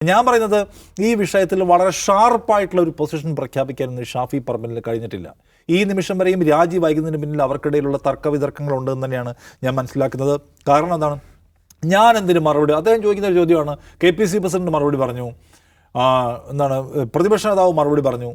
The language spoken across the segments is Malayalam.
ഞാൻ പറയുന്നത് ഈ വിഷയത്തിൽ വളരെ ഷാർപ്പായിട്ടുള്ള ഒരു പൊസിഷൻ പ്രഖ്യാപിക്കാൻ ഷാഫി പറമ്പലിന് കഴിഞ്ഞിട്ടില്ല. ഈ നിമിഷം വരെയും രാജി വൈകുന്നതിന് പിന്നിൽ അവർക്കിടയിലുള്ള തർക്കവിതർക്കങ്ങളുണ്ടെന്ന് തന്നെയാണ് ഞാൻ മനസ്സിലാക്കുന്നത്. കാരണം എന്താണ്, ഞാൻ എന്തിനു മറുപടി, അദ്ദേഹം ചോദിക്കുന്ന ഒരു ചോദ്യമാണ്. KPC പ്രസിഡന്റ് മറുപടി പറഞ്ഞു, പ്രതിപക്ഷ നേതാവ് മറുപടി പറഞ്ഞു,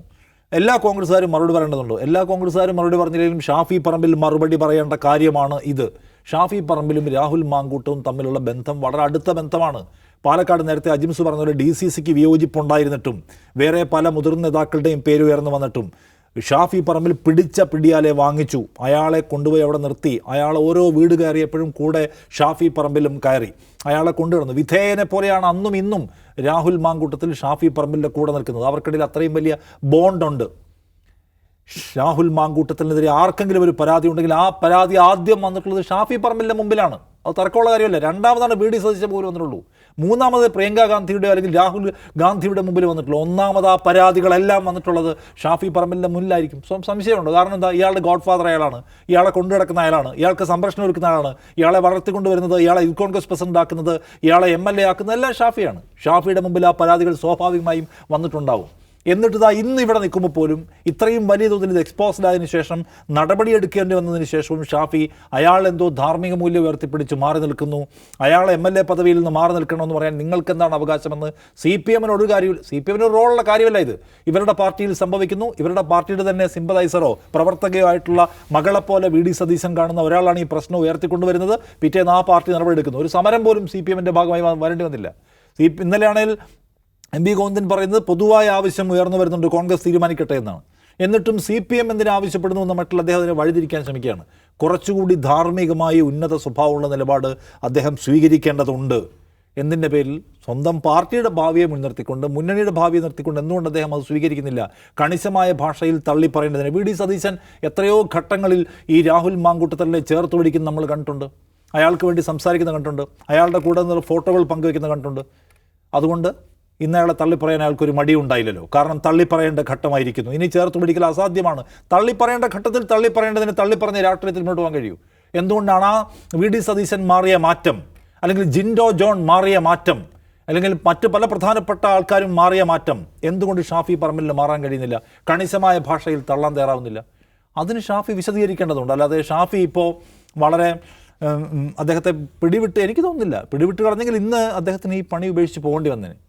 എല്ലാ കോൺഗ്രസ്സുകാരും മറുപടി പറയേണ്ടതുണ്ട്. എല്ലാ കോൺഗ്രസ്സുകാരും മറുപടി പറഞ്ഞില്ലെങ്കിലും ഷാഫി പറമ്പിൽ മറുപടി പറയേണ്ട കാര്യമാണ് ഇത്. ഷാഫി പറമ്പിലും രാഹുൽ മാങ്കൂട്ടവും തമ്മിലുള്ള ബന്ധം വളരെ അടുത്ത ബന്ധമാണ്. പാലക്കാട് നേരത്തെ അജിംസ് പറഞ്ഞ പോലെ DCCക്ക് വിയോജിപ്പുണ്ടായിരുന്നിട്ടും വേറെ പല മുതിർന്ന നേതാക്കളുടെയും പേര് ഉയർന്നു വന്നിട്ടും ഷാഫി പറമ്പിൽ പിടിച്ച പിടിയാലെ വാങ്ങിച്ചു. അയാളെ കൊണ്ടുപോയി അവിടെ നിർത്തി. അയാൾ ഓരോ വീട് കയറിയപ്പോഴും കൂടെ ഷാഫി പറമ്പിലും കയറി അയാളെ കൊണ്ടുവരുന്നു. വിധേയനെ പോലെയാണ് അന്നും ഇന്നും രാഹുൽ മാങ്കൂട്ടത്തിൽ ഷാഫി പറമ്പിലിൻ്റെ കൂടെ നിൽക്കുന്നത്. അവർക്കിടയിൽ അത്രയും വലിയ ബോണ്ടുണ്ട്. രാഹുൽ മാങ്കൂട്ടത്തിനെതിരെ ആർക്കെങ്കിലും ഒരു പരാതി ഉണ്ടെങ്കിൽ ആ പരാതി ആദ്യം വന്നിട്ടുള്ളത് ഷാഫി പറമ്പിലിൻ്റെ മുമ്പിലാണ്. അത് തർക്കമുള്ള കാര്യമല്ല. രണ്ടാമതാണ് VD സതീശൻ പോലും വന്നിട്ടുള്ളൂ. മൂന്നാമത് പ്രിയങ്ക ഗാന്ധിയുടെ അല്ലെങ്കിൽ രാഹുൽ ഗാന്ധിയുടെ മുമ്പിൽ വന്നിട്ടുള്ളൂ. ഒന്നാമത് ആ പരാതികളെല്ലാം വന്നിട്ടുള്ളത് ഷാഫി പറമ്പിലിൻ്റെ മുന്നിലായിരിക്കും. സംശയമുണ്ട്. കാരണം എന്താ, ഇയാളുടെ ഗോഡ് ഫാദർ അയാളാണ്, ഇയാളെ കൊണ്ടുനടക്കുന്ന അയാളാണ്, ഇയാൾക്ക് സംരക്ഷണം ഒരുക്കുന്ന ആളാണ്, ഇയാളെ വളർത്തിക്കൊണ്ടുവരുന്നത്, ഇയാളെ യൂത്ത് കോൺഗ്രസ് പ്രസിഡന്റ് ആക്കുന്നത്, ഇയാളെ MLA ആക്കുന്നത് എല്ലാം ഷാഫിയാണ്. ഷാഫിയുടെ മുമ്പിൽ ആ പരാതികൾ സ്വാഭാവികമായും വന്നിട്ടുണ്ടാവും. എന്നിട്ട് ഇന്ന് ഇവിടെ നിൽക്കുമ്പോൾ പോലും ഇത്രയും വലിയ തോതിൽ ഇത് എക്സ്പോസ്ഡ് ആയതിനു ശേഷം നടപടിയെടുക്കേണ്ടി വന്നതിന് ശേഷവും ഷാഫി അയാൾ എന്തോ ധാർമ്മിക മൂല്യം ഉയർത്തിപ്പിടിച്ച് മാറി നിൽക്കുന്നു, അയാൾ MLA പദവിയിൽ നിന്ന് മാറി നിൽക്കണമെന്ന് പറയാൻ നിങ്ങൾക്ക് എന്താണ് അവകാശമെന്ന് CPM-നോട് കാര്യമില്ല. CPM-ന് ഒരു റോളുള്ള കാര്യമല്ല ഇത്. ഇവരുടെ പാർട്ടിയിൽ സംഭവിക്കുന്നു. ഇവരുടെ പാർട്ടിയുടെ തന്നെ സിമ്പതൈസറോ പ്രവർത്തകയോ ആയിട്ടുള്ള മകളെപ്പോലെ VD സതീശൻ കാണുന്ന ഒരാളാണ് ഈ പ്രശ്നം ഉയർത്തിക്കൊണ്ടുവരുന്നത്. പിറ്റേന്ന് ആ പാർട്ടി നടപടിയെടുക്കുന്നു. ഒരു സമരം പോലും CPM-ന്റെ ഭാഗമായി വരേണ്ടി വന്നില്ല. ഇന്നലെയാണെങ്കിൽ MP ഗോവിന്ദൻ പറയുന്നത് പൊതുവായ ആവശ്യം ഉയർന്നു വരുന്നുണ്ട്, കോൺഗ്രസ് തീരുമാനിക്കട്ടെ എന്നാണ്. എന്നിട്ടും CPM എന്തിനു ആവശ്യപ്പെടുന്നു എന്ന മറ്റുള്ള അദ്ദേഹം അതിനെ വഴിതിരിക്കാൻ ശ്രമിക്കുകയാണ്. കുറച്ചുകൂടി ധാർമ്മികമായി ഉന്നത സ്വഭാവമുള്ള നിലപാട് അദ്ദേഹം സ്വീകരിക്കേണ്ടതുണ്ട്. എന്തിൻ്റെ പേരിൽ? സ്വന്തം പാർട്ടിയുടെ ഭാവിയെ മുൻനിർത്തിക്കൊണ്ട്, മുന്നണിയുടെ ഭാവിയെ നിർത്തിക്കൊണ്ട് എന്തുകൊണ്ട് അദ്ദേഹം അത് സ്വീകരിക്കുന്നില്ല? കണിശമായ ഭാഷയിൽ തള്ളിപ്പറയേണ്ടതിന് VD സതീശൻ എത്രയോ ഘട്ടങ്ങളിൽ ഈ രാഹുൽ മാങ്കൂട്ടത്തലിനെ ചേർത്ത് പിടിക്കുന്ന നമ്മൾ കണ്ടിട്ടുണ്ട്. അയാൾക്ക് വേണ്ടി സംസാരിക്കുന്ന കണ്ടിട്ടുണ്ട്. അയാളുടെ കൂടെ നിന്നുള്ള ഫോട്ടോകൾ പങ്കുവയ്ക്കുന്ന കണ്ടിട്ടുണ്ട്. അതുകൊണ്ട് ഇന്ന് അയാളെ തള്ളിപ്പറയാൻ അയാൾക്കൊരു മടിയുണ്ടായില്ലല്ലോ. കാരണം തള്ളിപ്പറയേണ്ട ഘട്ടമായിരിക്കുന്നു. ഇനി ചേർത്ത് പിടിക്കൽ അസാധ്യമാണ്. തള്ളിപ്പറയേണ്ട ഘട്ടത്തിൽ തള്ളിപ്പറയേണ്ടതിന് തള്ളിപ്പറഞ്ഞ രാഷ്ട്രീയത്തിൽ മുന്നോട്ട് പോകാൻ കഴിയൂ. എന്തുകൊണ്ടാണ് ആ VD സതീശൻ മാറിയ മാറ്റം, അല്ലെങ്കിൽ ജിൻഡോ ജോൺ മാറിയ മാറ്റം, അല്ലെങ്കിൽ മറ്റ് പല പ്രധാനപ്പെട്ട ആൾക്കാരും മാറിയ മാറ്റം എന്തുകൊണ്ട് ഷാഫി പറമ്പിലിന് മാറാൻ കഴിയുന്നില്ല? കണിശമായ ഭാഷയിൽ തള്ളാൻ തയ്യാറാവുന്നില്ല. അതിന് ഷാഫി വിശദീകരിക്കേണ്ടതുണ്ട്. അല്ലാതെ ഷാഫി ഇപ്പോൾ വളരെ അദ്ദേഹത്തെ പിടിവിട്ട്, എനിക്ക് തോന്നുന്നില്ല, പിടിവിട്ട് കളഞ്ഞെങ്കിൽ ഇന്ന് അദ്ദേഹത്തിന് ഈ പണി ഉപേക്ഷിച്ച് പോകേണ്ടി വന്നേനെ.